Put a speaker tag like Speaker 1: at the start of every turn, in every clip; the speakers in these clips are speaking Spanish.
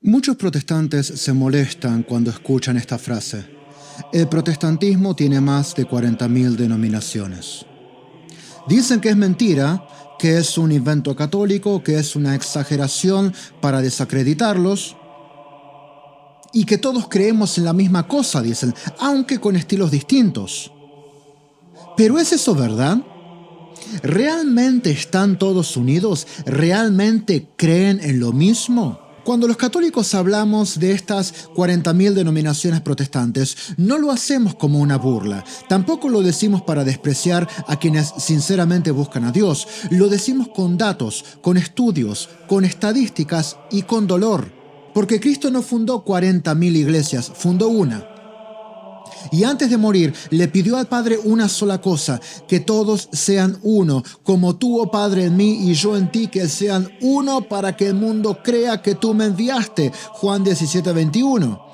Speaker 1: Muchos protestantes se molestan cuando escuchan esta frase. El protestantismo tiene más de 40.000 denominaciones. Dicen que es mentira, que es un invento católico, que es una exageración para desacreditarlos y que todos creemos en la misma cosa, dicen, aunque con estilos distintos. ¿Pero es eso verdad? ¿Realmente están todos unidos? ¿Realmente creen en lo mismo? Cuando los católicos hablamos de estas 40.000 denominaciones protestantes, no lo hacemos como una burla. Tampoco lo decimos para despreciar a quienes sinceramente buscan a Dios. Lo decimos con datos, con estudios, con estadísticas y con dolor. Porque Cristo no fundó 40.000 iglesias, fundó una. Y antes de morir, le pidió al Padre una sola cosa, que todos sean uno, como tú, oh Padre, en mí y yo en ti, que sean uno para que el mundo crea que tú me enviaste. Juan 17:21.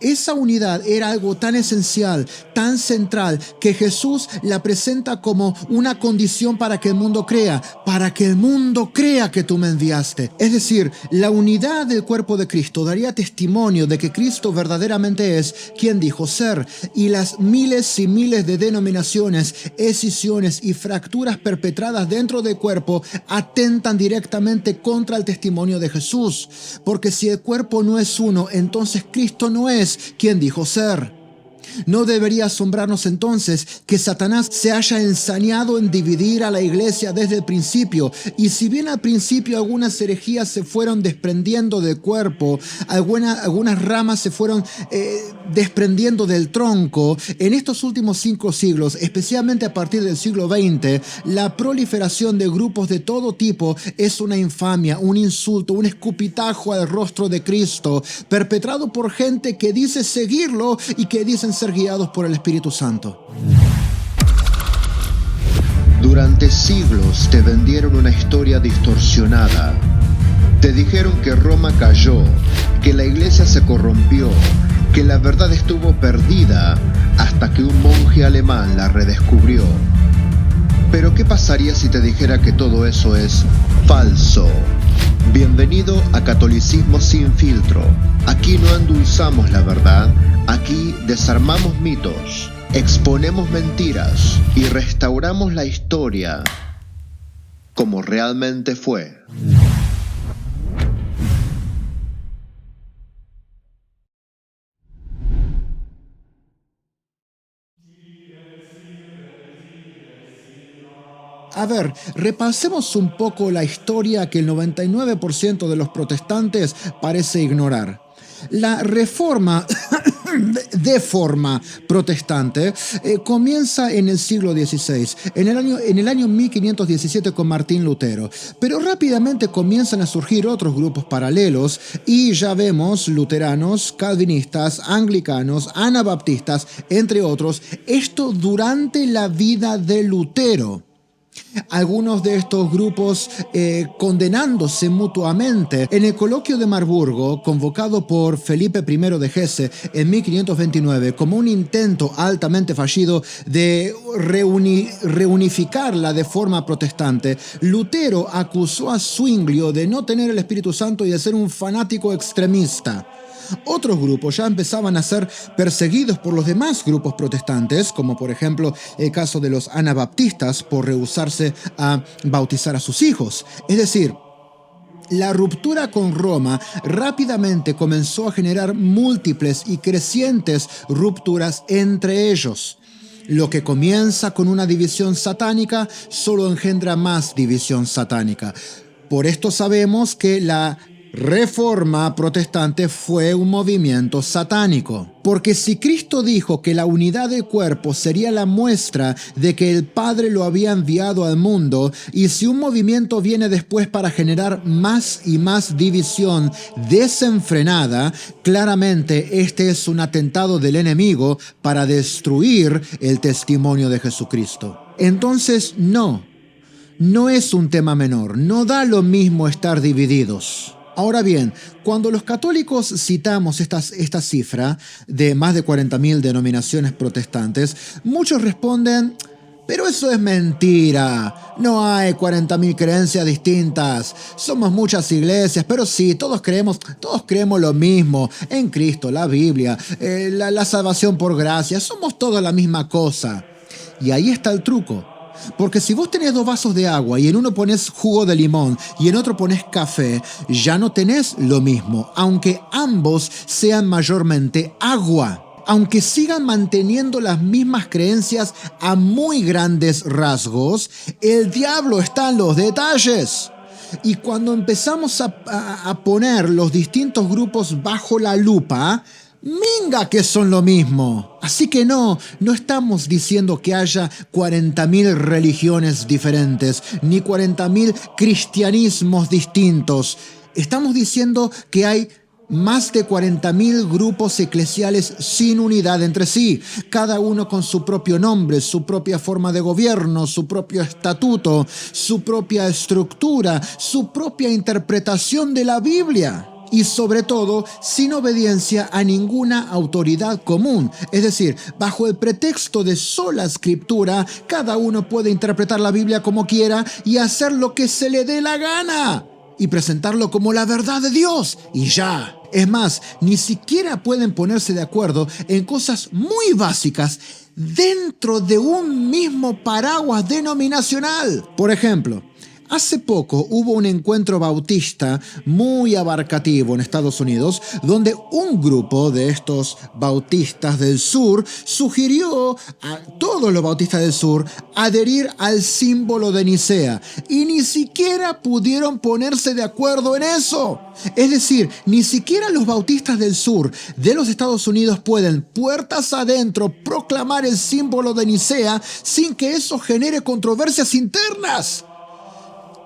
Speaker 1: Esa unidad era algo tan esencial, tan central, que Jesús la presenta como una condición para que el mundo crea que tú me enviaste. Es decir, la unidad del cuerpo de Cristo daría testimonio de que Cristo verdaderamente es quien dijo ser, y las miles y miles de denominaciones, escisiones y fracturas perpetradas dentro del cuerpo atentan directamente contra el testimonio de Jesús. Porque si el cuerpo no es uno, entonces Cristo no es quien dijo ser. No debería asombrarnos entonces que Satanás se haya ensañado en dividir a la iglesia desde el principio. Y si bien al principio algunas herejías se fueron desprendiendo del cuerpo, algunas ramas se fueron desprendiendo del tronco, en estos últimos 5 siglos, especialmente a partir del siglo XX, la proliferación de grupos de todo tipo es una infamia, un insulto, un escupitajo al rostro de Cristo, perpetrado por gente que dice seguirlo y que dicen ser guiados por el Espíritu Santo.
Speaker 2: Durante siglos te vendieron una historia distorsionada. Te dijeron que Roma cayó, que la iglesia se corrompió, que la verdad estuvo perdida hasta que un monje alemán la redescubrió. Pero ¿qué pasaría si te dijera que todo eso es falso? Bienvenido a Catolicismo sin filtro. Aquí no endulzamos la verdad, aquí desarmamos mitos, exponemos mentiras y restauramos la historia como realmente fue.
Speaker 1: A ver, repasemos un poco la historia que el 99% de los protestantes parece ignorar. La reforma de forma protestante comienza en el siglo XVI, en el año 1517 con Martín Lutero, pero rápidamente comienzan a surgir otros grupos paralelos y ya vemos luteranos, calvinistas, anglicanos, anabaptistas, entre otros, esto durante la vida de Lutero. Algunos de estos grupos condenándose mutuamente. En el coloquio de Marburgo, convocado por Felipe I de Hesse en 1529 como un intento altamente fallido de reunificar la de forma protestante, Lutero acusó a Zwinglio de no tener el Espíritu Santo y de ser un fanático extremista. Otros grupos ya empezaban a ser perseguidos por los demás grupos protestantes, como por ejemplo el caso de los anabaptistas por rehusarse a bautizar a sus hijos. Es decir, la ruptura con Roma rápidamente comenzó a generar múltiples y crecientes rupturas entre ellos. Lo que comienza con una división satánica solo engendra más división satánica. Por esto sabemos que la Reforma protestante fue un movimiento satánico. Porque si Cristo dijo que la unidad del cuerpo sería la muestra de que el Padre lo había enviado al mundo, y si un movimiento viene después para generar más y más división desenfrenada, claramente este es un atentado del enemigo para destruir el testimonio de Jesucristo. Entonces, no es un tema menor, no da lo mismo estar divididos. Ahora bien, cuando los católicos citamos esta cifra de más de 40.000 denominaciones protestantes, muchos responden, Pero eso es mentira. No hay 40.000 creencias distintas. Somos muchas iglesias, pero sí, todos creemos lo mismo. En Cristo, la Biblia, la salvación por gracia. Somos todos la misma cosa. Y ahí está el truco. Porque si vos tenés 2 vasos de agua y en uno pones jugo de limón y en otro pones café, ya no tenés lo mismo, aunque ambos sean mayormente agua. Aunque sigan manteniendo las mismas creencias a muy grandes rasgos, el diablo está en los detalles. Y cuando empezamos a poner los distintos grupos bajo la lupa, ¡minga que son lo mismo! Así que no estamos diciendo que haya 40.000 religiones diferentes, ni 40.000 cristianismos distintos. Estamos diciendo que hay más de 40.000 grupos eclesiales sin unidad entre sí, cada uno con su propio nombre, su propia forma de gobierno, su propio estatuto, su propia estructura, su propia interpretación de la Biblia. Y sobre todo, sin obediencia a ninguna autoridad común. Es decir, bajo el pretexto de sola escritura, cada uno puede interpretar la Biblia como quiera y hacer lo que se le dé la gana. Y presentarlo como la verdad de Dios. Y ya. Es más, ni siquiera pueden ponerse de acuerdo en cosas muy básicas dentro de un mismo paraguas denominacional. Por ejemplo, hace poco hubo un encuentro bautista muy abarcativo en Estados Unidos, donde un grupo de estos bautistas del sur sugirió a todos los bautistas del sur adherir al símbolo de Nicea, y ni siquiera pudieron ponerse de acuerdo en eso. Es decir, ni siquiera los bautistas del sur de los Estados Unidos pueden, puertas adentro, proclamar el símbolo de Nicea sin que eso genere controversias internas.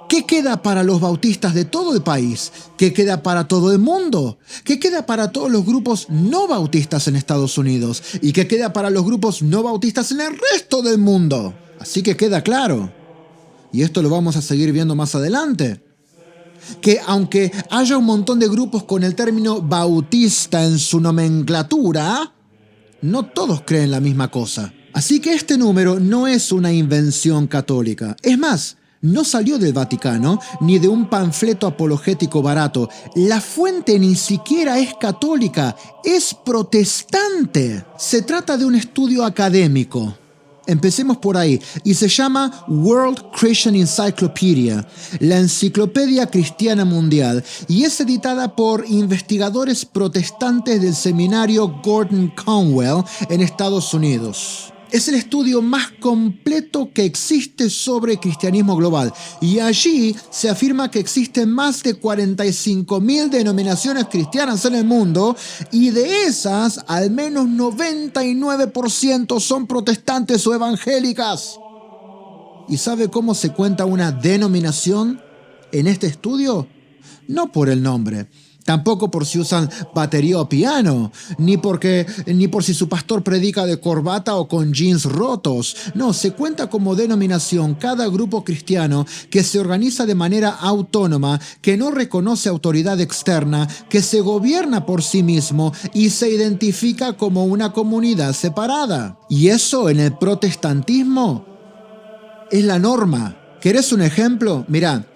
Speaker 1: ¿Qué queda para los bautistas de todo el país? ¿Qué queda para todo el mundo? ¿Qué queda para todos los grupos no bautistas en Estados Unidos? ¿Y qué queda para los grupos no bautistas en el resto del mundo? Así que queda claro, y esto lo vamos a seguir viendo más adelante, que aunque haya un montón de grupos con el término bautista en su nomenclatura, no todos creen la misma cosa. Así que este número no es una invención católica. Es más, no salió del Vaticano ni de un panfleto apologético barato. La fuente ni siquiera es católica, es protestante. Se trata de un estudio académico. Empecemos por ahí, y se llama World Christian Encyclopedia, la enciclopedia cristiana mundial, y es editada por investigadores protestantes del seminario Gordon Conwell en Estados Unidos. Es el estudio más completo que existe sobre cristianismo global, y allí se afirma que existen más de 45.000 denominaciones cristianas en el mundo, y de esas, al menos 99% son protestantes o evangélicas. ¿Y sabe cómo se cuenta una denominación en este estudio? No por el nombre. Tampoco por si usan batería o piano, ni por si su pastor predica de corbata o con jeans rotos. No, se cuenta como denominación cada grupo cristiano que se organiza de manera autónoma, que no reconoce autoridad externa, que se gobierna por sí mismo y se identifica como una comunidad separada. Y eso en el protestantismo es la norma. ¿Querés un ejemplo? Mirá.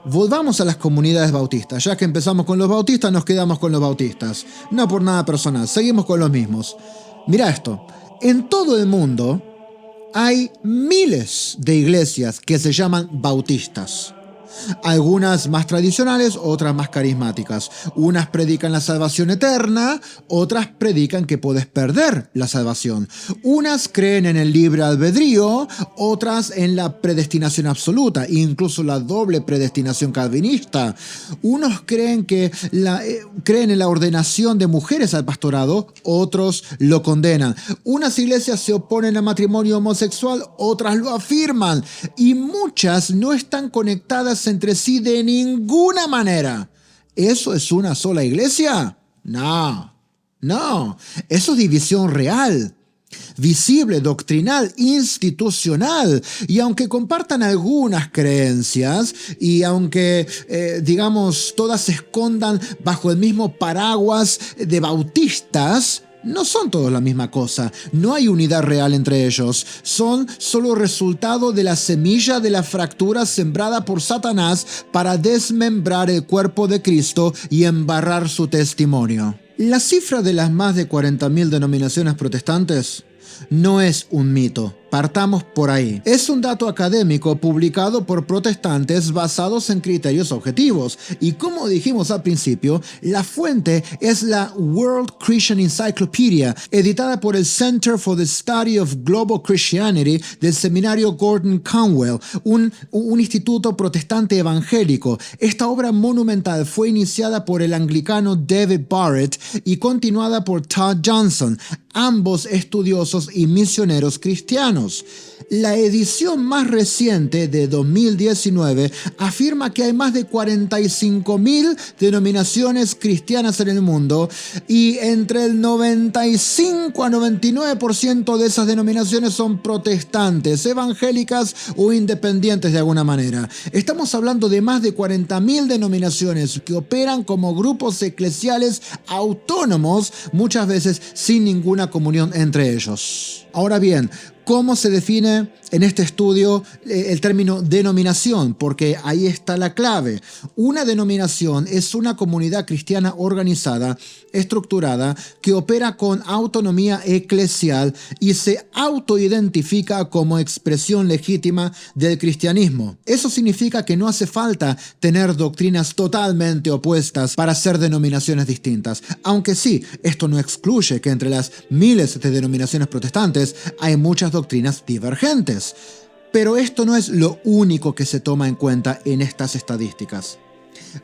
Speaker 1: Volvamos a las comunidades bautistas. Ya que empezamos con los bautistas, nos quedamos con los bautistas. No por nada personal, seguimos con los mismos. Mira esto. En todo el mundo hay miles de iglesias que se llaman bautistas. Algunas más tradicionales, otras más carismáticas. Unas predican la salvación eterna, otras predican que puedes perder la salvación. Unas creen en el libre albedrío, otras en la predestinación absoluta, incluso la doble predestinación calvinista. Unos creen en la ordenación de mujeres al pastorado, otros lo condenan. Unas iglesias se oponen al matrimonio homosexual, otras lo afirman, y muchas no están conectadas entre sí de ninguna manera. ¿Eso es una sola iglesia? No. Eso es división real, visible, doctrinal, institucional. Y aunque compartan algunas creencias y aunque, todas se escondan bajo el mismo paraguas de bautistas, No son todos la misma cosa, no hay unidad real entre ellos, son solo resultado de la semilla de la fractura sembrada por Satanás para desmembrar el cuerpo de Cristo y embarrar su testimonio. La cifra de las más de 40.000 denominaciones protestantes no es un mito. Partamos por ahí. Es un dato académico publicado por protestantes basados en criterios objetivos. Y como dijimos al principio, la fuente es la World Christian Encyclopedia, editada por el Center for the Study of Global Christianity del seminario Gordon Conwell, un instituto protestante evangélico. Esta obra monumental fue iniciada por el anglicano David Barrett y continuada por Todd Johnson, ambos estudiosos y misioneros cristianos. La edición más reciente de 2019 afirma que hay más de 45.000 denominaciones cristianas en el mundo y entre el 95 a 99% de esas denominaciones son protestantes, evangélicas o independientes de alguna manera. Estamos hablando de más de 40.000 denominaciones que operan como grupos eclesiales autónomos, muchas veces sin ninguna comunión entre ellos. Ahora bien, ¿cómo se define en este estudio el término denominación? Porque ahí está la clave. Una denominación es una comunidad cristiana organizada, estructurada, que opera con autonomía eclesial y se autoidentifica como expresión legítima del cristianismo. Eso significa que no hace falta tener doctrinas totalmente opuestas para ser denominaciones distintas. Aunque sí, esto no excluye que entre las miles de denominaciones protestantes hay muchas doctrinas divergentes. Pero esto no es lo único que se toma en cuenta en estas estadísticas.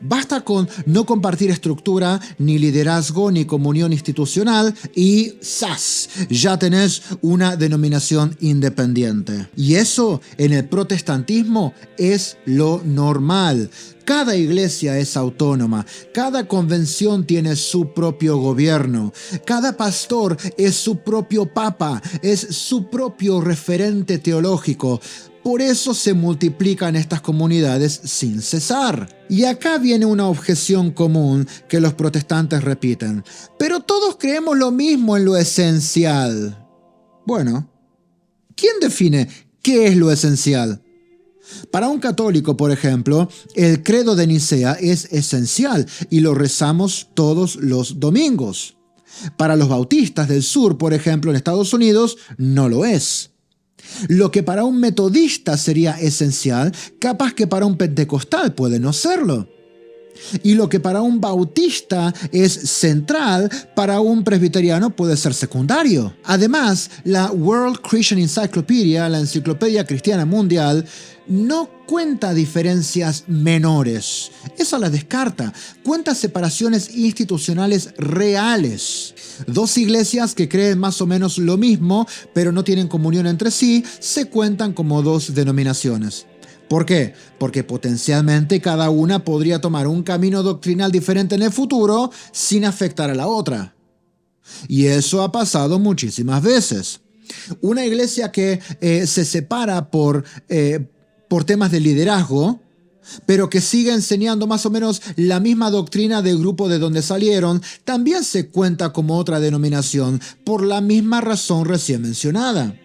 Speaker 1: Basta con no compartir estructura, ni liderazgo, ni comunión institucional y ¡zas! Ya tenés una denominación independiente. Y eso en el protestantismo es lo normal. Cada iglesia es autónoma, cada convención tiene su propio gobierno, cada pastor es su propio papa, es su propio referente teológico. Por eso se multiplican estas comunidades sin cesar. Y acá viene una objeción común que los protestantes repiten. Pero todos creemos lo mismo en lo esencial. Bueno, ¿quién define qué es lo esencial? Para un católico, por ejemplo, el credo de Nicea es esencial y lo rezamos todos los domingos. Para los bautistas del sur, por ejemplo, en Estados Unidos, no lo es. Lo que para un metodista sería esencial, capaz que para un pentecostal puede no serlo. Y lo que para un bautista es central, para un presbiteriano puede ser secundario. Además, la World Christian Encyclopedia, la Enciclopedia Cristiana Mundial, no cuenta diferencias menores. Esa la descarta. Cuenta separaciones institucionales reales. Dos iglesias que creen más o menos lo mismo, pero no tienen comunión entre sí, se cuentan como dos denominaciones. ¿Por qué? Porque potencialmente cada una podría tomar un camino doctrinal diferente en el futuro sin afectar a la otra. Y eso ha pasado muchísimas veces. Una iglesia que se separa por temas de liderazgo, pero que sigue enseñando más o menos la misma doctrina del grupo de donde salieron, también se cuenta como otra denominación por la misma razón recién mencionada.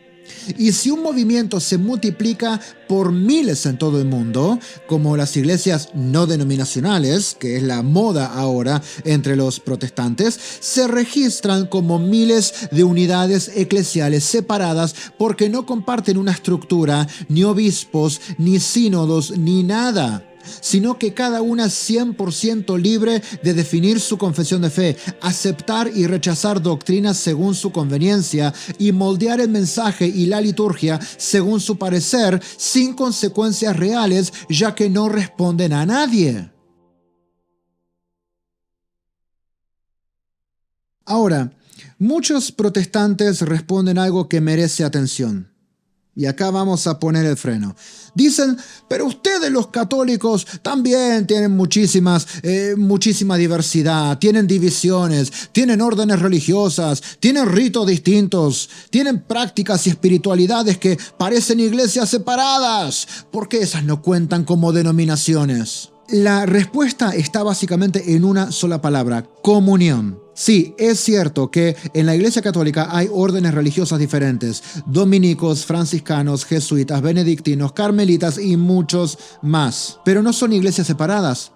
Speaker 1: Y si un movimiento se multiplica por miles en todo el mundo, como las iglesias no denominacionales, que es la moda ahora entre los protestantes, se registran como miles de unidades eclesiales separadas porque no comparten una estructura, ni obispos, ni sínodos, ni nada, sino que cada una es 100% libre de definir su confesión de fe, aceptar y rechazar doctrinas según su conveniencia y moldear el mensaje y la liturgia según su parecer, sin consecuencias reales, ya que no responden a nadie. Ahora, muchos protestantes responden algo que merece atención. Y acá vamos a poner el freno. Dicen, pero ustedes los católicos también tienen muchísima diversidad, tienen divisiones, tienen órdenes religiosas, tienen ritos distintos, tienen prácticas y espiritualidades que parecen iglesias separadas. ¿Por qué esas no cuentan como denominaciones? La respuesta está básicamente en una sola palabra: comunión. Sí, es cierto que en la Iglesia Católica hay órdenes religiosas diferentes: dominicos, franciscanos, jesuitas, benedictinos, carmelitas y muchos más. Pero no son iglesias separadas.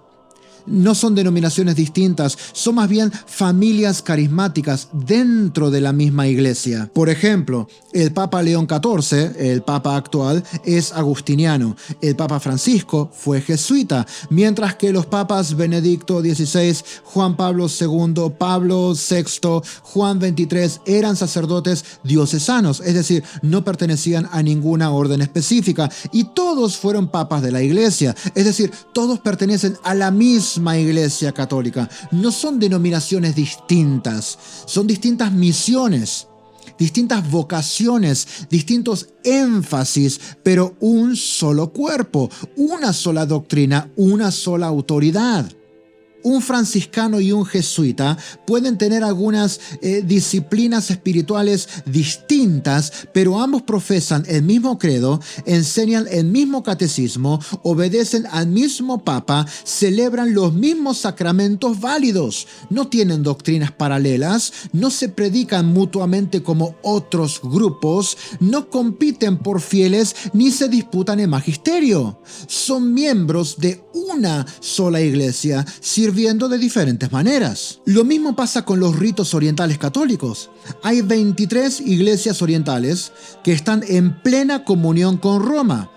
Speaker 1: No son denominaciones distintas, son más bien familias carismáticas dentro de la misma iglesia. Por ejemplo, el Papa León XIV, el Papa actual, es agustiniano. El Papa Francisco fue jesuita, mientras que los papas Benedicto XVI, Juan Pablo II, Pablo VI, Juan XXIII eran sacerdotes diocesanos, es decir, no pertenecían a ninguna orden específica, y todos fueron papas de la iglesia, es decir, todos pertenecen a la misma Iglesia Católica. No son denominaciones distintas, son distintas misiones, distintas vocaciones, distintos énfasis, pero un solo cuerpo, una sola doctrina, una sola autoridad. Un franciscano y un jesuita pueden tener algunas disciplinas espirituales distintas, pero ambos profesan el mismo credo, enseñan el mismo catecismo, obedecen al mismo papa, celebran los mismos sacramentos válidos, no tienen doctrinas paralelas, no se predican mutuamente como otros grupos, no compiten por fieles ni se disputan el magisterio. Son miembros de una sola iglesia, sirviendo de diferentes maneras. Lo mismo pasa con los ritos orientales católicos. Hay 23 iglesias orientales que están en plena comunión con Roma,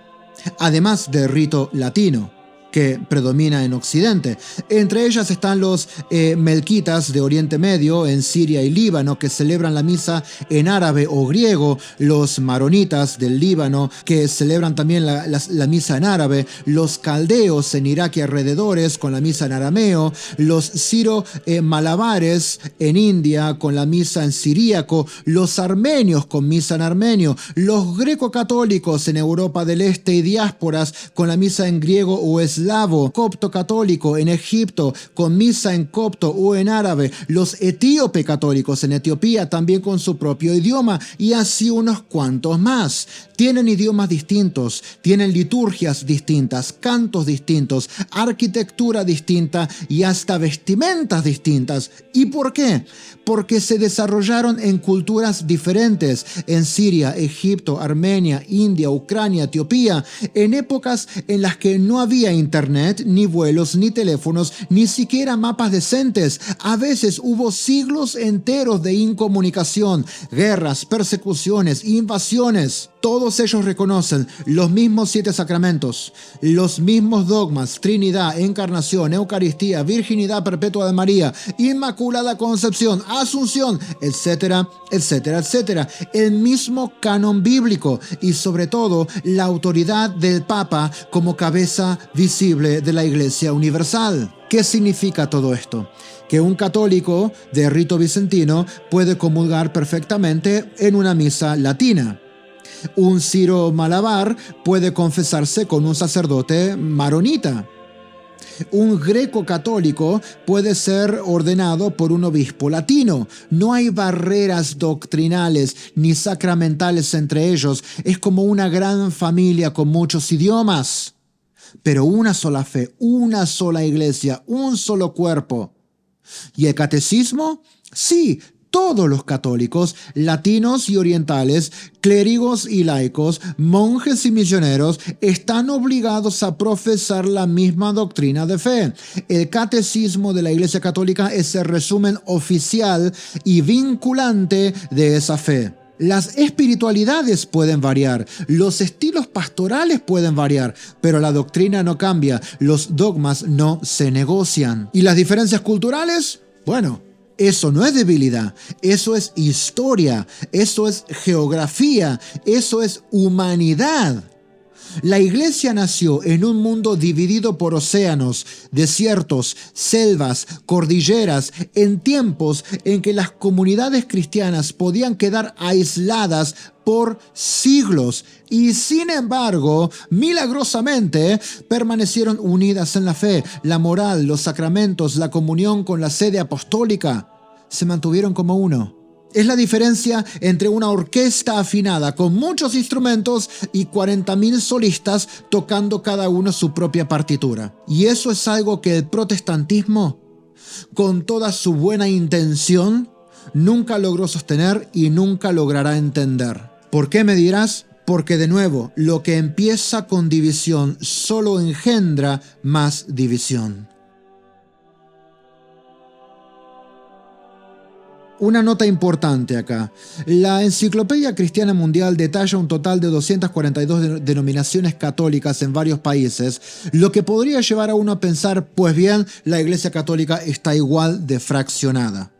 Speaker 1: además del rito latino, que predomina en Occidente. Entre ellas están los melquitas de Oriente Medio, en Siria y Líbano, que celebran la misa en árabe o griego, los maronitas del Líbano, que celebran también la misa en árabe, los caldeos en Irak y alrededores, con la misa en arameo, los siro-malabares en India, con la misa en siríaco, los armenios con misa en armenio, los greco-católicos en Europa del Este y diásporas, con la misa en griego o eslavo, copto católico en Egipto con misa en copto o en árabe, los etíope católicos en Etiopía también con su propio idioma, y así unos cuantos más. Tienen idiomas distintos, tienen liturgias distintas, cantos distintos, arquitectura distinta y hasta vestimentas distintas. ¿Y por qué? Porque se desarrollaron en culturas diferentes, en Siria, Egipto, Armenia, India, Ucrania, Etiopía, en épocas en las que no había internet, ni vuelos, ni teléfonos, ni siquiera mapas decentes. A veces hubo siglos enteros de incomunicación, guerras, persecuciones, invasiones. Todos ellos reconocen los mismos 7 sacramentos, los mismos dogmas: Trinidad, Encarnación, Eucaristía, Virginidad Perpetua de María, Inmaculada Concepción, Asunción, etcétera, etcétera, etcétera. El mismo canon bíblico y, sobre todo, la autoridad del Papa como cabeza visible de la Iglesia Universal. ¿Qué significa todo esto? Que un católico de rito bizantino puede comulgar perfectamente en una misa latina. Un siro-malabar puede confesarse con un sacerdote maronita. Un greco-católico puede ser ordenado por un obispo latino. No hay barreras doctrinales ni sacramentales entre ellos. Es como una gran familia con muchos idiomas. Pero una sola fe, una sola iglesia, un solo cuerpo. ¿Y el catecismo? Sí, todos los católicos, latinos y orientales, clérigos y laicos, monjes y misioneros, están obligados a profesar la misma doctrina de fe. El catecismo de la Iglesia Católica es el resumen oficial y vinculante de esa fe. Las espiritualidades pueden variar, los estilos pastorales pueden variar, pero la doctrina no cambia, los dogmas no se negocian. ¿Y las diferencias culturales? Bueno, eso no es debilidad, eso es historia, eso es geografía, eso es humanidad. La iglesia nació en un mundo dividido por océanos, desiertos, selvas, cordilleras, en tiempos en que las comunidades cristianas podían quedar aisladas por siglos y, sin embargo, milagrosamente permanecieron unidas en la fe, la moral, los sacramentos, la comunión con la sede apostólica. Se mantuvieron como uno. Es la diferencia entre una orquesta afinada con muchos instrumentos y 40.000 solistas tocando cada uno su propia partitura. Y eso es algo que el protestantismo con toda su buena intención, nunca logró sostener y nunca logrará entender. ¿Por qué, me dirás? Porque de nuevo, lo que empieza con división solo engendra más división. Una nota importante acá. La Enciclopedia Cristiana Mundial detalla un total de 242 denominaciones católicas en varios países, lo que podría llevar a uno a pensar, pues bien, la Iglesia Católica está igual de fraccionada.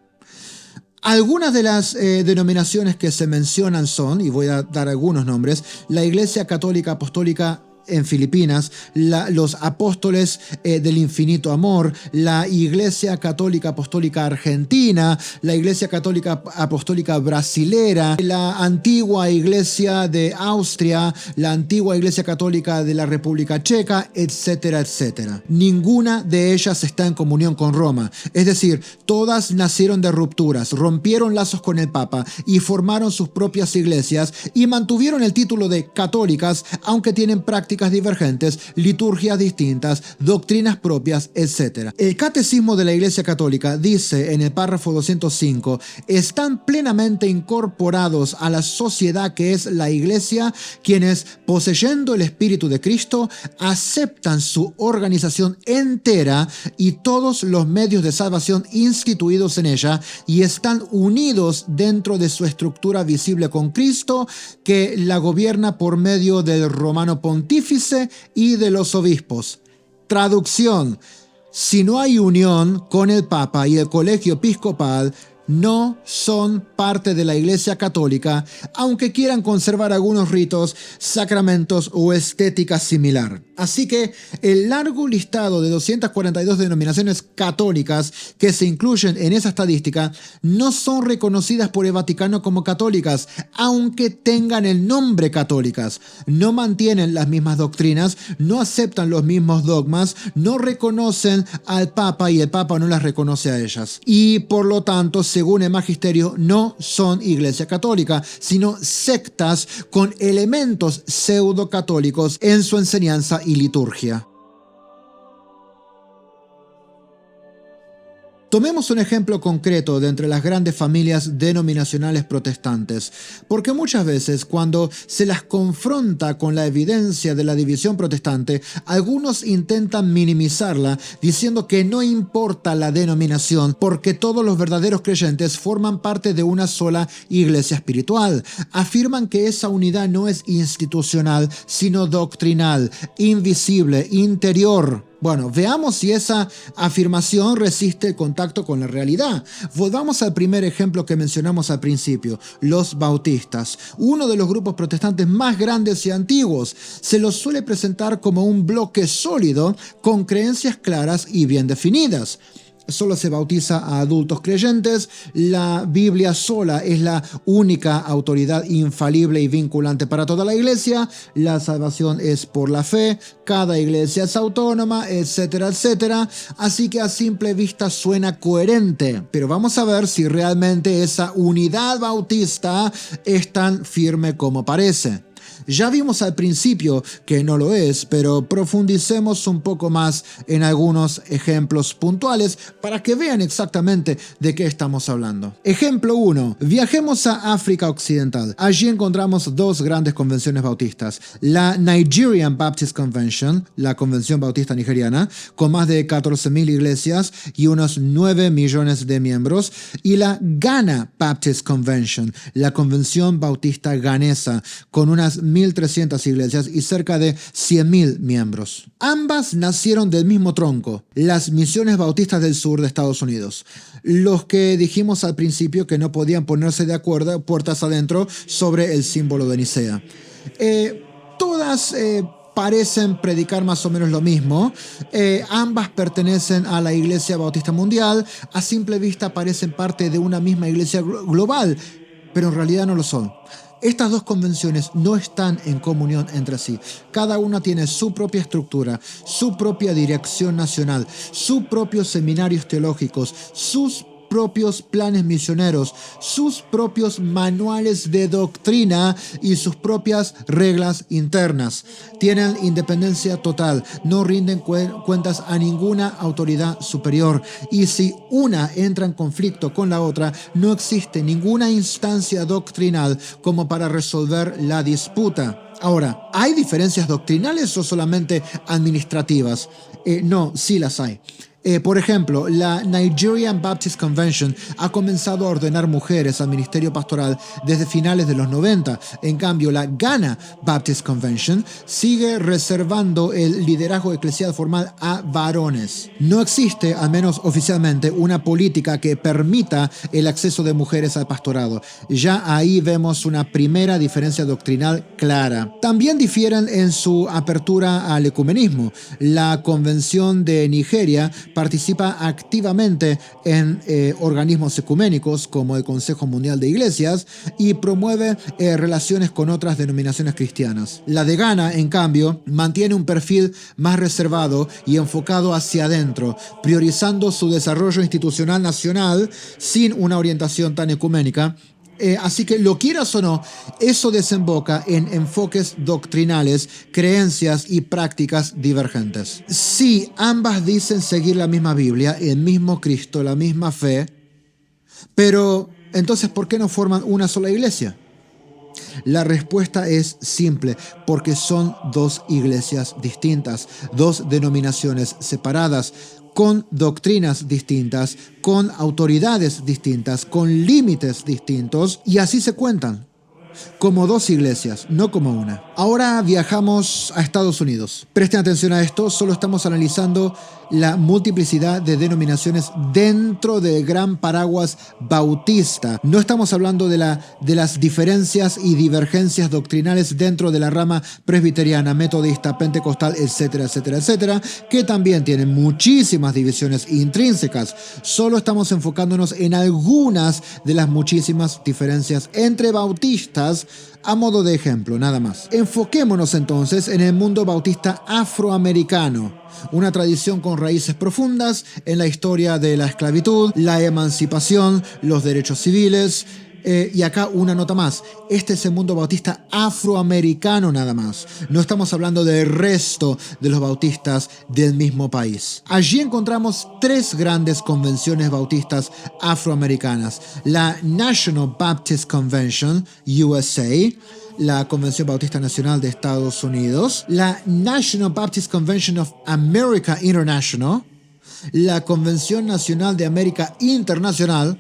Speaker 1: Algunas de las denominaciones que se mencionan son, y voy a dar algunos nombres, la Iglesia Católica Apostólica en Filipinas, los Apóstoles del Infinito Amor, la Iglesia Católica Apostólica Argentina, la Iglesia Católica Apostólica Brasilera, la antigua Iglesia de Austria, la antigua Iglesia Católica de la República Checa, etcétera, etcétera. Ninguna de ellas está en comunión con Roma. Es decir, todas nacieron de rupturas, rompieron lazos con el Papa y formaron sus propias iglesias y mantuvieron el título de católicas, aunque tienen prácticas divergentes, liturgias distintas, doctrinas propias, etc. El Catecismo de la Iglesia Católica dice en el párrafo 205: están plenamente incorporados a la sociedad que es la Iglesia, quienes, poseyendo el Espíritu de Cristo, aceptan su organización entera y todos los medios de salvación instituidos en ella y están unidos dentro de su estructura visible con Cristo, que la gobierna por medio del Romano Pontífice y de los obispos. Traducción: si no hay unión con el Papa y el colegio episcopal, no son parte de la Iglesia Católica, aunque quieran conservar algunos ritos, sacramentos o estética similar. Así que el largo listado de 242 denominaciones católicas que se incluyen en esa estadística no son reconocidas por el Vaticano como católicas, aunque tengan el nombre católicas. No mantienen las mismas doctrinas, no aceptan los mismos dogmas, no reconocen al Papa y el Papa no las reconoce a ellas. Y por lo tanto, según el magisterio, no son Iglesia Católica, sino sectas con elementos pseudo-católicos en su enseñanza y liturgia. Tomemos un ejemplo concreto de entre las grandes familias denominacionales protestantes, porque muchas veces cuando se las confronta con la evidencia de la división protestante, algunos intentan minimizarla diciendo que no importa la denominación porque todos los verdaderos creyentes forman parte de una sola iglesia espiritual. Afirman que esa unidad no es institucional, sino doctrinal, invisible, interior. Bueno, veamos si esa afirmación resiste el contacto con la realidad. Volvamos al primer ejemplo que mencionamos al principio, los bautistas, uno de los grupos protestantes más grandes y antiguos. Se los suele presentar como un bloque sólido con creencias claras y bien definidas. Solo se bautiza a adultos creyentes, la Biblia sola es la única autoridad infalible y vinculante para toda la iglesia, la salvación es por la fe, cada iglesia es autónoma, etcétera, etcétera. Así que a simple vista suena coherente, pero vamos a ver si realmente esa unidad bautista es tan firme como parece. Ya vimos al principio que no lo es, pero profundicemos un poco más en algunos ejemplos puntuales para que vean exactamente de qué estamos hablando. Ejemplo 1. Viajemos a África Occidental. Allí encontramos dos grandes convenciones bautistas. La Nigerian Baptist Convention, la Convención Bautista Nigeriana, con más de 14,000 iglesias y unos 9 millones de miembros, y la Ghana Baptist Convention, la Convención Bautista Ganesa, con unas 1,300 iglesias y cerca de 100,000 miembros. Ambas nacieron del mismo tronco, las misiones bautistas del sur de Estados Unidos, los que dijimos al principio que no podían ponerse de acuerdo puertas adentro sobre el símbolo de Nicea. Todas parecen predicar más o menos lo mismo. Ambas pertenecen a la Iglesia Bautista Mundial. A simple vista parecen parte de una misma iglesia global, pero en realidad no lo son. Estas dos convenciones no están en comunión entre sí. Cada una tiene su propia estructura, su propia dirección nacional, sus propios seminarios teológicos, sus propios planes misioneros, sus propios manuales de doctrina y sus propias reglas internas. Tienen independencia total, no rinden cuentas a ninguna autoridad superior, y si una entra en conflicto con la otra, no existe ninguna instancia doctrinal como para resolver la disputa. Ahora, ¿hay diferencias doctrinales o solamente administrativas? No, sí las hay. Por ejemplo, la Nigerian Baptist Convention ha comenzado a ordenar mujeres al ministerio pastoral desde finales de los 90. En cambio, la Ghana Baptist Convention sigue reservando el liderazgo eclesial formal a varones. No existe, al menos oficialmente, una política que permita el acceso de mujeres al pastorado. Ya ahí vemos una primera diferencia doctrinal clara. También difieren en su apertura al ecumenismo. La Convención de Nigeria participa activamente en organismos ecuménicos como el Consejo Mundial de Iglesias y promueve relaciones con otras denominaciones cristianas. La de Ghana, en cambio, mantiene un perfil más reservado y enfocado hacia adentro, priorizando su desarrollo institucional nacional sin una orientación tan ecuménica. Así que, lo quieras o no, eso desemboca en enfoques doctrinales, creencias y prácticas divergentes. Sí, ambas dicen seguir la misma Biblia, el mismo Cristo, la misma fe, pero entonces, ¿por qué no forman una sola iglesia? La respuesta es simple, porque son dos iglesias distintas, dos denominaciones separadas, con doctrinas distintas, con autoridades distintas, con límites distintos, y así se cuentan, como dos iglesias, no como una. Ahora viajamos a Estados Unidos. Presten atención a esto, solo estamos analizando la multiplicidad de denominaciones dentro del gran paraguas bautista. No estamos hablando de las diferencias y divergencias doctrinales dentro de la rama presbiteriana, metodista, pentecostal, etcétera, etcétera, etcétera, que también tienen muchísimas divisiones intrínsecas. Solo estamos enfocándonos en algunas de las muchísimas diferencias entre bautistas, a modo de ejemplo, nada más. Enfoquémonos entonces en el mundo bautista afroamericano, una tradición con raíces profundas en la historia de la esclavitud, la emancipación, los derechos civiles. Y acá una nota más, este es el mundo bautista afroamericano nada más. No estamos hablando del resto de los bautistas del mismo país. Allí encontramos tres grandes convenciones bautistas afroamericanas. La National Baptist Convention, USA, la Convención Bautista Nacional de Estados Unidos, la National Baptist Convention of America International, la Convención Nacional de América Internacional,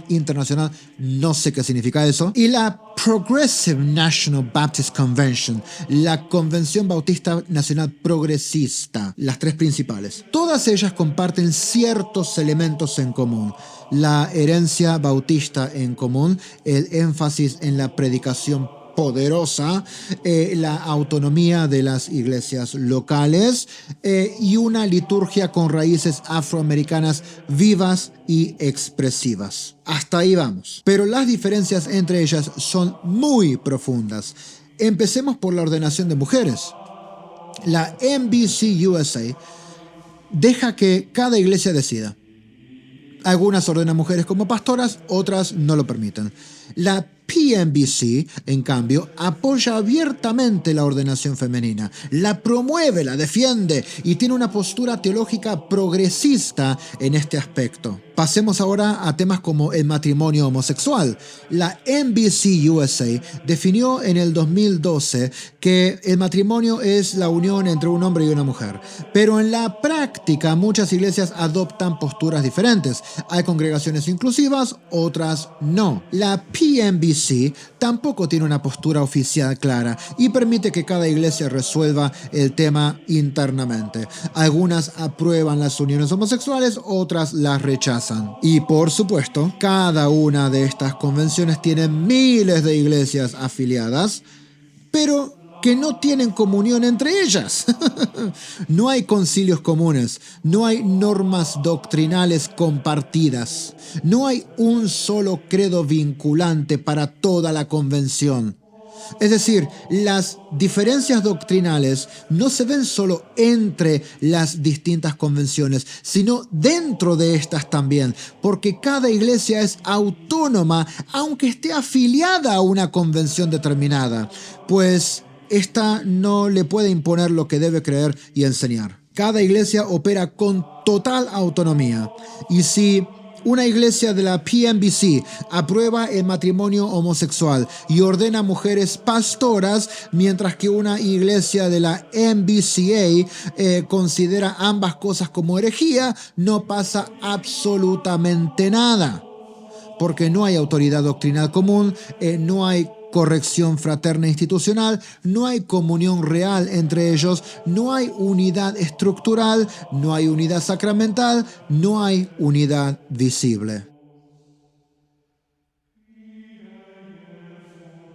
Speaker 1: internacional, no sé qué significa eso, y la Progressive National Baptist Convention, la Convención Bautista Nacional Progresista, las tres principales. Todas ellas comparten ciertos elementos en común: la herencia bautista en común, el énfasis en la predicación poderosa, la autonomía de las iglesias locales y una liturgia con raíces afroamericanas vivas y expresivas. Hasta ahí vamos. Pero las diferencias entre ellas son muy profundas. Empecemos por la ordenación de mujeres. La NBC USA deja que cada iglesia decida. Algunas ordenan mujeres como pastoras, otras no lo permiten. La PMBC, en cambio, apoya abiertamente la ordenación femenina, la promueve, la defiende y tiene una postura teológica progresista en este aspecto. Pasemos ahora a temas como el matrimonio homosexual. La NBC USA definió en el 2012 que el matrimonio es la unión entre un hombre y una mujer, pero en la práctica muchas iglesias adoptan posturas diferentes. Hay congregaciones inclusivas, otras no. La PMBC tampoco tiene una postura oficial clara y permite que cada iglesia resuelva el tema internamente. Algunas aprueban las uniones homosexuales, otras las rechazan. Y por supuesto, cada una de estas convenciones tiene miles de iglesias afiliadas, pero que no tienen comunión entre ellas. No hay concilios comunes, no hay normas doctrinales compartidas, no hay un solo credo vinculante para toda la convención. Es decir, las diferencias doctrinales no se ven solo entre las distintas convenciones, sino dentro de estas también, porque cada iglesia es autónoma, aunque esté afiliada a una convención determinada, pues esta no le puede imponer lo que debe creer y enseñar. Cada iglesia opera con total autonomía, y si una iglesia de la PMBC aprueba el matrimonio homosexual y ordena mujeres pastoras, mientras que una iglesia de la MBCA considera ambas cosas como herejía, no pasa absolutamente nada, porque no hay autoridad doctrinal común, no hay corrección fraterna institucional, no hay comunión real entre ellos, no hay unidad estructural, no hay unidad sacramental, no hay unidad visible.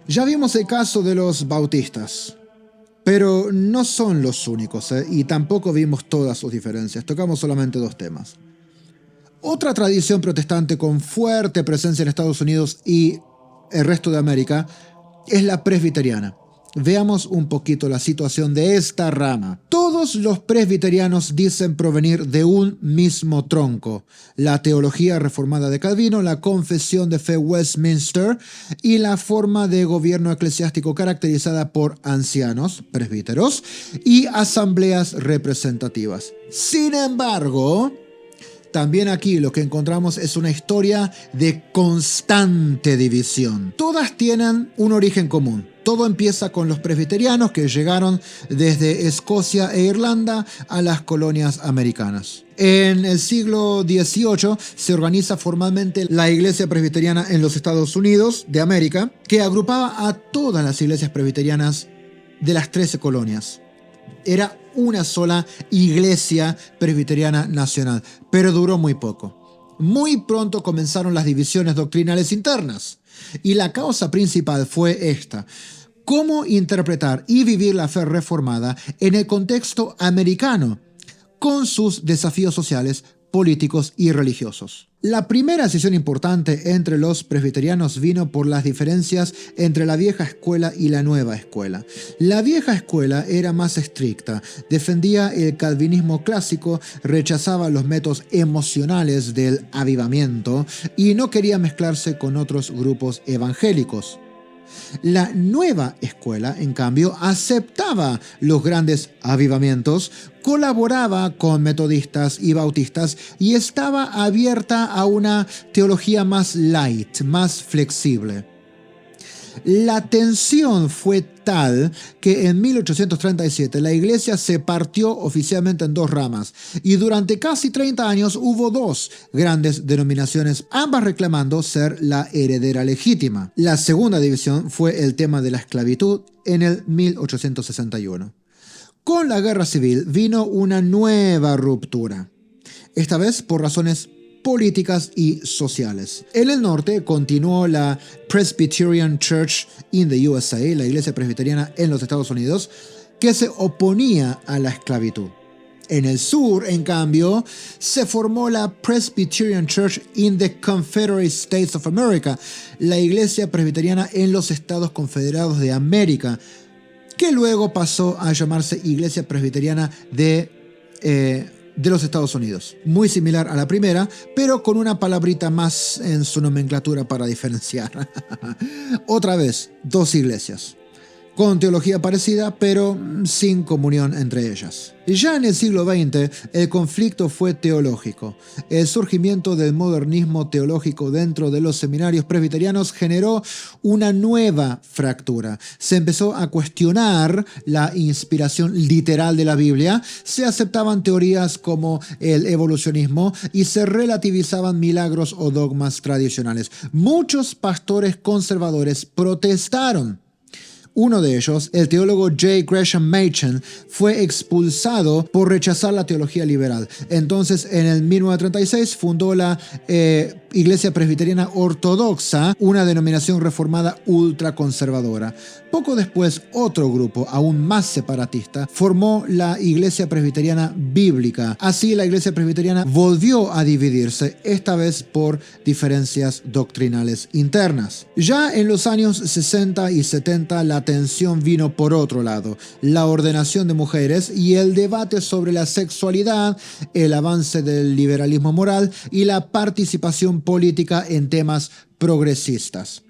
Speaker 1: Ya vimos el caso de los bautistas, pero no son los únicos, y tampoco vimos todas sus diferencias, tocamos solamente dos temas. Otra tradición protestante con fuerte presencia en Estados Unidos y el resto de América es la presbiteriana. Veamos un poquito la situación de esta rama. Todos los presbiterianos dicen provenir de un mismo tronco: la teología reformada de Calvino, la confesión de fe Westminster y la forma de gobierno eclesiástico caracterizada por ancianos, presbíteros, y asambleas representativas. Sin embargo, también aquí lo que encontramos es una historia de constante división. Todas tienen un origen común. Todo empieza con los presbiterianos que llegaron desde Escocia e Irlanda a las colonias americanas. En el siglo XVIII se organiza formalmente la Iglesia Presbiteriana en los Estados Unidos de América, que agrupaba a todas las iglesias presbiterianas de las 13 colonias. Era una sola iglesia presbiteriana nacional, pero duró muy poco. Muy pronto comenzaron las divisiones doctrinales internas, y la causa principal fue esta: cómo interpretar y vivir la fe reformada en el contexto americano, con sus desafíos sociales, políticos y religiosos. La primera decisión importante entre los presbiterianos vino por las diferencias entre la vieja escuela y la nueva escuela. La vieja escuela era más estricta, defendía el calvinismo clásico, rechazaba los métodos emocionales del avivamiento y no quería mezclarse con otros grupos evangélicos. La nueva escuela, en cambio, aceptaba los grandes avivamientos, colaboraba con metodistas y bautistas y estaba abierta a una teología más light, más flexible. La tensión fue tal que en 1837 la iglesia se partió oficialmente en dos ramas y durante casi 30 años hubo dos grandes denominaciones, ambas reclamando ser la heredera legítima. La segunda división fue el tema de la esclavitud en el 1861. Con la guerra civil vino una nueva ruptura, esta vez por razones políticas y sociales. En el norte continuó la Presbyterian Church in the USA, la iglesia presbiteriana en los Estados Unidos, que se oponía a la esclavitud. En el sur, en cambio, se formó la Presbyterian Church in the Confederate States of America, la iglesia presbiteriana en los Estados Confederados de América, que luego pasó a llamarse Iglesia Presbiteriana de los Estados Unidos. Muy similar a la primera, pero con una palabrita más en su nomenclatura para diferenciar. Otra vez, dos iglesias, con teología parecida, pero sin comunión entre ellas. Ya en el siglo XX, el conflicto fue teológico. El surgimiento del modernismo teológico dentro de los seminarios presbiterianos generó una nueva fractura. Se empezó a cuestionar la inspiración literal de la Biblia, se aceptaban teorías como el evolucionismo y se relativizaban milagros o dogmas tradicionales. Muchos pastores conservadores protestaron. Uno de ellos, el teólogo J. Gresham Machen, fue expulsado por rechazar la teología liberal. Entonces, en el 1936 fundó la Iglesia Presbiteriana Ortodoxa, una denominación reformada ultraconservadora. Poco después, otro grupo, aún más separatista, formó la Iglesia Presbiteriana Bíblica. Así, la Iglesia Presbiteriana volvió a dividirse, esta vez por diferencias doctrinales internas. Ya en los años 60 y 70, la tensión vino por otro lado: la ordenación de mujeres y el debate sobre la sexualidad, el avance del liberalismo moral y la participación política en temas progresistas.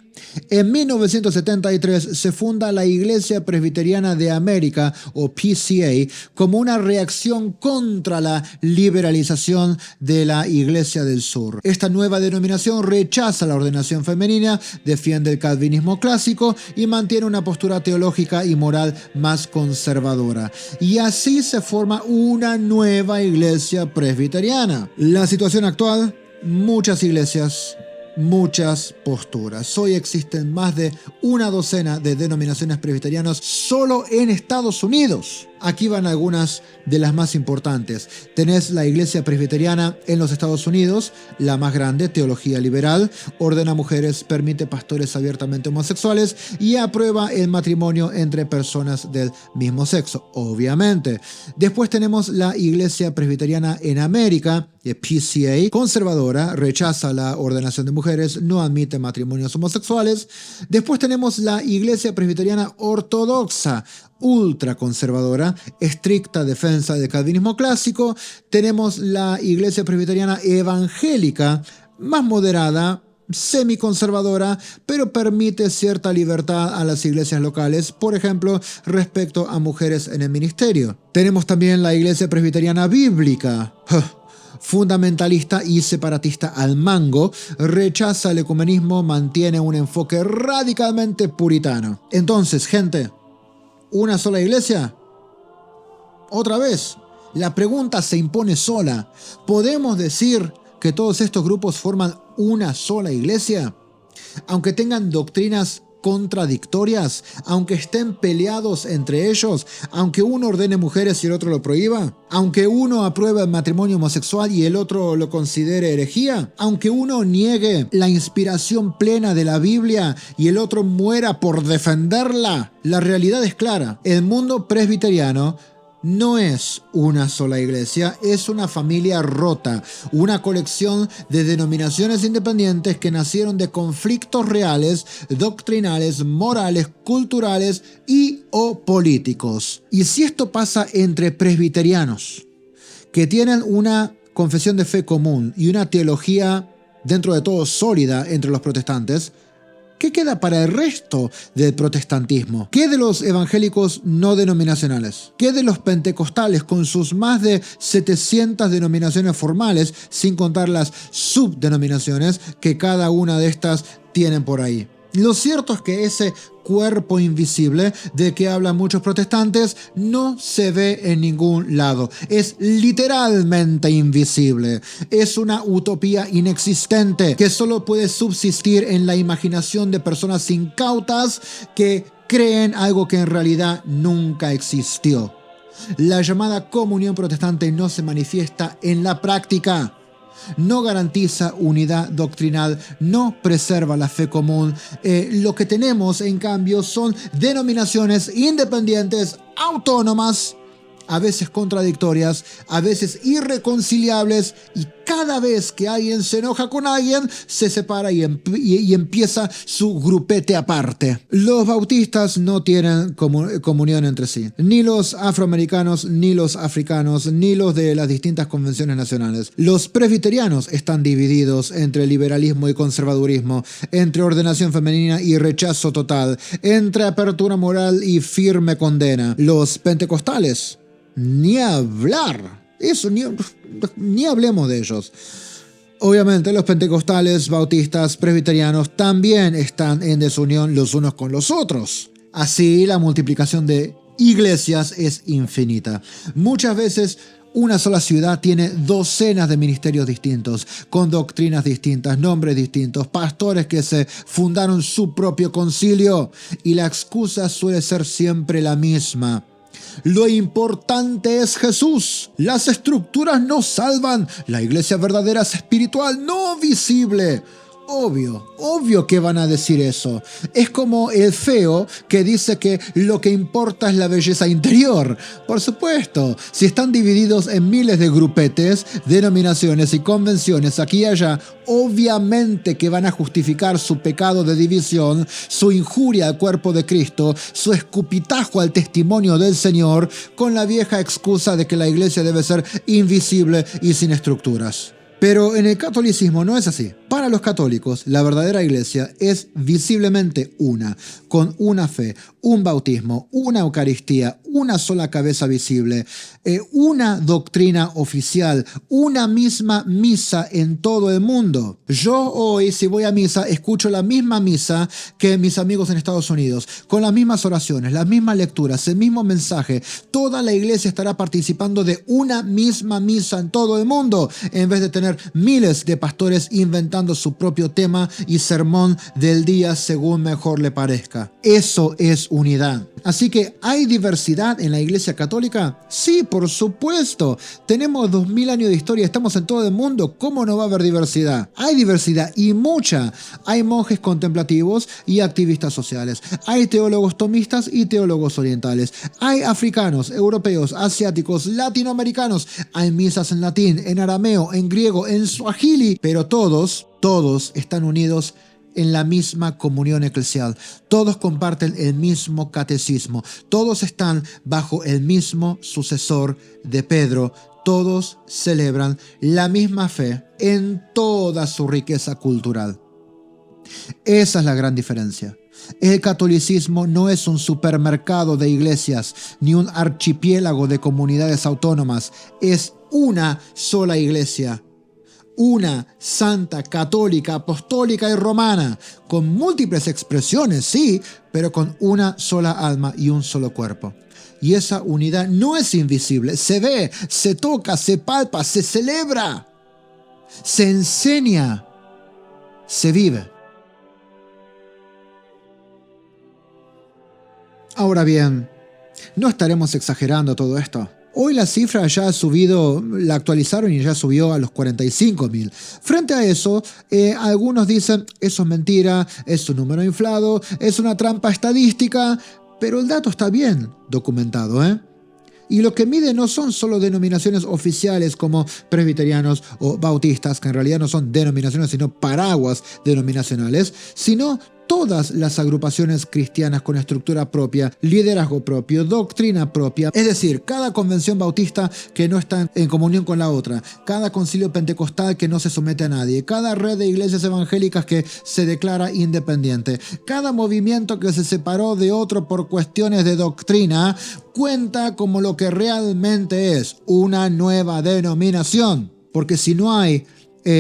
Speaker 1: En 1973 se funda la Iglesia Presbiteriana de América, o PCA, como una reacción contra la liberalización de la Iglesia del Sur. Esta nueva denominación rechaza la ordenación femenina, defiende el calvinismo clásico y mantiene una postura teológica y moral más conservadora. Y así se forma una nueva iglesia presbiteriana. La situación actual: muchas iglesias, muchas posturas. Hoy existen más de una docena de denominaciones presbiterianas solo en Estados Unidos. Aquí van algunas de las más importantes. Tenés la Iglesia Presbiteriana en los Estados Unidos, la más grande, teología liberal, ordena mujeres, permite pastores abiertamente homosexuales y aprueba el matrimonio entre personas del mismo sexo, obviamente. Después tenemos la Iglesia Presbiteriana en América, PCA, conservadora, rechaza la ordenación de mujeres, no admite matrimonios homosexuales. Después tenemos la Iglesia Presbiteriana Ortodoxa, ultraconservadora, estricta defensa del calvinismo clásico. Tenemos la Iglesia Presbiteriana Evangélica, más moderada, semiconservadora, pero permite cierta libertad a las iglesias locales, por ejemplo, respecto a mujeres en el ministerio. Tenemos también la Iglesia Presbiteriana Bíblica, fundamentalista y separatista al mango, rechaza el ecumenismo, mantiene un enfoque radicalmente puritano. Entonces, gente, ¿una sola iglesia? Otra vez, la pregunta se impone sola. ¿Podemos decir que todos estos grupos forman una sola iglesia? Aunque tengan doctrinas contradictorias, aunque estén peleados entre ellos, aunque uno ordene mujeres y el otro lo prohíba, aunque uno apruebe el matrimonio homosexual y el otro lo considere herejía, aunque uno niegue la inspiración plena de la Biblia y el otro muera por defenderla, la realidad es clara: el mundo presbiteriano no es una sola iglesia, es una familia rota, una colección de denominaciones independientes que nacieron de conflictos reales, doctrinales, morales, culturales y o políticos. Y si esto pasa entre presbiterianos, que tienen una confesión de fe común y una teología dentro de todo sólida entre los protestantes, ¿qué queda para el resto del protestantismo? ¿Qué de los evangélicos no denominacionales? ¿Qué de los pentecostales con sus más de 700 denominaciones formales, sin contar las subdenominaciones que cada una de estas tienen por ahí? Lo cierto es que ese cuerpo invisible de que hablan muchos protestantes no se ve en ningún lado. Es literalmente invisible. Es una utopía inexistente que solo puede subsistir en la imaginación de personas incautas que creen algo que en realidad nunca existió. La llamada comunión protestante no se manifiesta en la práctica. No garantiza unidad doctrinal, no preserva la fe común. Lo que tenemos, en cambio, son denominaciones independientes, autónomas, a veces contradictorias, a veces irreconciliables, y cada vez que alguien se enoja con alguien, se separa y empieza su grupete aparte. Los bautistas no tienen comunión entre sí, ni los afroamericanos, ni los africanos, ni los de las distintas convenciones nacionales. Los presbiterianos están divididos entre liberalismo y conservadurismo, entre ordenación femenina y rechazo total, entre apertura moral y firme condena. Los pentecostales, ni hablar. Eso, ni hablemos de ellos. Obviamente los pentecostales, bautistas, presbiterianos también están en desunión los unos con los otros. Así, la multiplicación de iglesias es infinita. Muchas veces Una sola ciudad tiene docenas de ministerios distintos, con doctrinas distintas, nombres distintos, pastores que se fundaron su propio concilio, y la excusa suele ser siempre la misma. Lo importante es Jesús. Las estructuras no salvan. La iglesia verdadera es espiritual, no visible. Obvio que van a decir eso. Es como el feo que dice que lo que importa es la belleza interior. Por supuesto, si están divididos en miles de grupetes, denominaciones y convenciones aquí y allá, obviamente que van a justificar su pecado de división, su injuria al cuerpo de Cristo, su escupitajo al testimonio del Señor, con la vieja excusa de que la iglesia debe ser invisible y sin estructuras. Pero en el catolicismo no es así. Para los católicos, la verdadera iglesia es visiblemente una, con una fe, un bautismo, una Eucaristía, una sola cabeza visible, una doctrina oficial, una misma misa en todo el mundo. Yo hoy, si voy a misa, escucho la misma misa que mis amigos en Estados Unidos, con las mismas oraciones, las mismas lecturas, el mismo mensaje. Toda la iglesia estará participando de una misma misa en todo el mundo, en vez de tener miles de pastores inventando su propio tema y sermón del día según mejor le parezca. Eso es unidad. Así que, ¿hay diversidad en la Iglesia Católica? Sí, por supuesto. Tenemos 2000 años de historia, estamos en todo el mundo. ¿Cómo no va a haber diversidad? Hay diversidad y mucha. Hay monjes contemplativos y activistas sociales. Hay teólogos tomistas y teólogos orientales. Hay africanos, europeos, asiáticos, latinoamericanos. Hay misas en latín, en arameo, en griego, en suajili. Pero todos están unidos en la misma comunión eclesial. Todos comparten el mismo catecismo. Todos están bajo el mismo sucesor de Pedro. Todos celebran la misma fe en toda su riqueza cultural. Esa es la gran diferencia. El catolicismo no es un supermercado de iglesias ni un archipiélago de comunidades autónomas. Es una sola iglesia. Una santa, católica, apostólica y romana, con múltiples expresiones, sí, pero con una sola alma y un solo cuerpo. Y esa unidad no es invisible, se ve, se toca, se palpa, se celebra, se enseña, se vive. Ahora bien, no estaremos exagerando todo esto. Hoy la cifra ya ha subido, la actualizaron y ya subió a los 45.000. Frente a eso, algunos dicen, eso es mentira, es un número inflado, es una trampa estadística, pero el dato está bien documentado, Y lo que mide no son solo denominaciones oficiales como presbiterianos o bautistas, que en realidad no son denominaciones sino paraguas denominacionales, sino todas las agrupaciones cristianas con estructura propia, liderazgo propio, doctrina propia, es decir, cada convención bautista que no está en comunión con la otra, cada concilio pentecostal que no se somete a nadie, cada red de iglesias evangélicas que se declara independiente, cada movimiento que se separó de otro por cuestiones de doctrina, cuenta como lo que realmente es una nueva denominación. Porque si no hay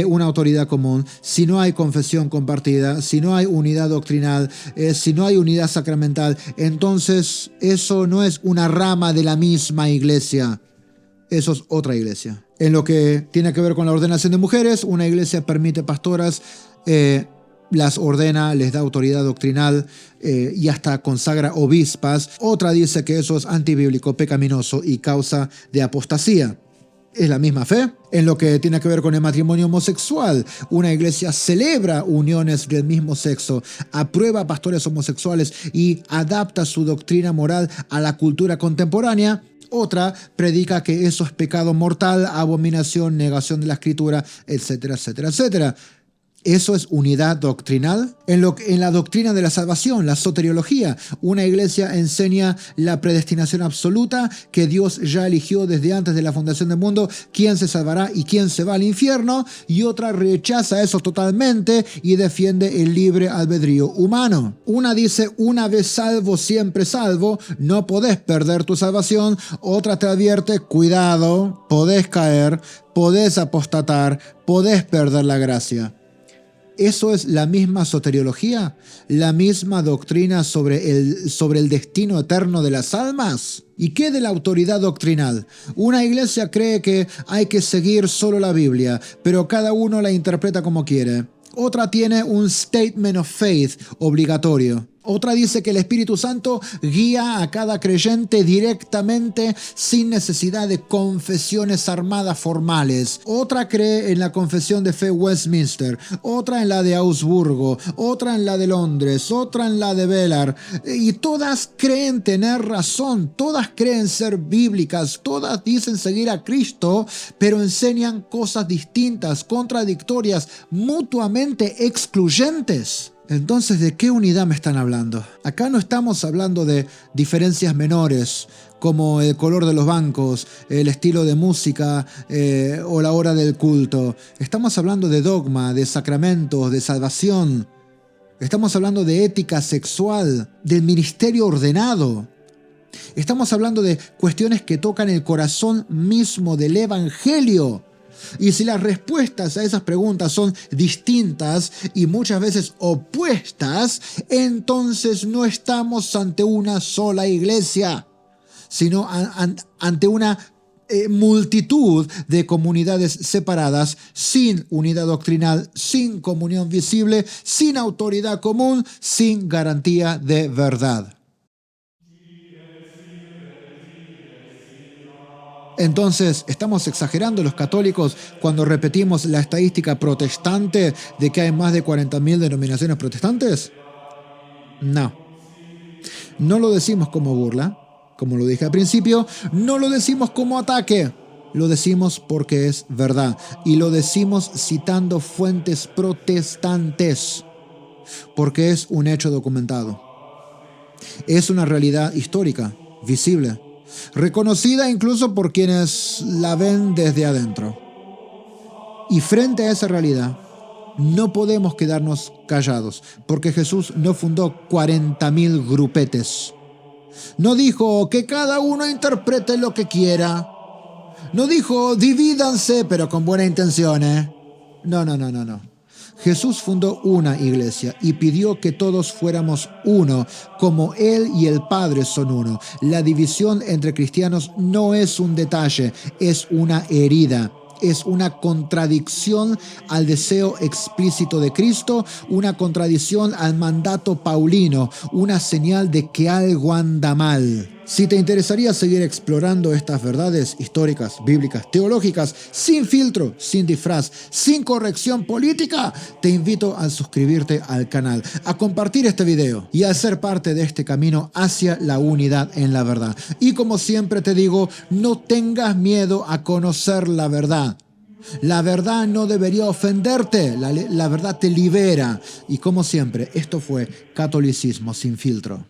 Speaker 1: una autoridad común, si no hay confesión compartida, si no hay unidad doctrinal, si no hay unidad sacramental, entonces eso no es una rama de la misma iglesia, eso es otra iglesia. En lo que tiene que ver con la ordenación de mujeres, una iglesia permite pastoras, las ordena, les da autoridad doctrinal y hasta consagra obispas. Otra dice que eso es antibíblico, pecaminoso y causa de apostasía. Es la misma fe. En lo que tiene que ver con el matrimonio homosexual, una iglesia celebra uniones del mismo sexo, aprueba pastores homosexuales y adapta su doctrina moral a la cultura contemporánea. Otra predica que eso es pecado mortal, abominación, negación de la escritura, etcétera, etcétera, etcétera. ¿Eso es unidad doctrinal? En la doctrina de la salvación, la soteriología, una iglesia enseña la predestinación absoluta, que Dios ya eligió desde antes de la fundación del mundo quién se salvará y quién se va al infierno, y otra rechaza eso totalmente y defiende el libre albedrío humano. Una dice, una vez salvo, siempre salvo, no podés perder tu salvación. Otra te advierte, cuidado, podés caer, podés apostatar, podés perder la gracia. ¿Eso es la misma soteriología? ¿La misma doctrina sobre el destino eterno de las almas? ¿Y qué de la autoridad doctrinal? Una iglesia cree que hay que seguir solo la Biblia, pero cada uno la interpreta como quiere. Otra tiene un statement of faith obligatorio. Otra dice que el Espíritu Santo guía a cada creyente directamente sin necesidad de confesiones armadas formales. Otra cree en la confesión de fe Westminster, otra en la de Augsburgo, otra en la de Londres, otra en la de Belar. Y todas creen tener razón, todas creen ser bíblicas, todas dicen seguir a Cristo, pero enseñan cosas distintas, contradictorias, mutuamente excluyentes. Entonces, ¿de qué unidad me están hablando? Acá no estamos hablando de diferencias menores, como el color de los bancos, el estilo de música o la hora del culto. Estamos hablando de dogma, de sacramentos, de salvación. Estamos hablando de ética sexual, del ministerio ordenado. Estamos hablando de cuestiones que tocan el corazón mismo del Evangelio. Y si las respuestas a esas preguntas son distintas y muchas veces opuestas, entonces no estamos ante una sola iglesia, sino ante una multitud de comunidades separadas, sin unidad doctrinal, sin comunión visible, sin autoridad común, sin garantía de verdad. Entonces, ¿estamos exagerando los católicos cuando repetimos la estadística protestante de que hay más de 40.000 denominaciones protestantes? No. No lo decimos como burla, como lo dije al principio, no lo decimos como ataque, lo decimos porque es verdad y lo decimos citando fuentes protestantes, porque es un hecho documentado. Es una realidad histórica, visible, reconocida incluso por quienes la ven desde adentro. Y frente a esa realidad, no podemos quedarnos callados, porque Jesús no fundó 40.000 grupetes. No dijo que cada uno interprete lo que quiera. No dijo divídanse, pero con buena intención, No. Jesús fundó una iglesia y pidió que todos fuéramos uno, como Él y el Padre son uno. La división entre cristianos no es un detalle, es una herida. Es una contradicción al deseo explícito de Cristo, una contradicción al mandato paulino, una señal de que algo anda mal. Si te interesaría seguir explorando estas verdades históricas, bíblicas, teológicas, sin filtro, sin disfraz, sin corrección política, te invito a suscribirte al canal, a compartir este video y a ser parte de este camino hacia la unidad en la verdad. Y como siempre te digo, no tengas miedo a conocer la verdad. La verdad no debería ofenderte, la verdad te libera. Y como siempre, esto fue Catolicismo sin filtro.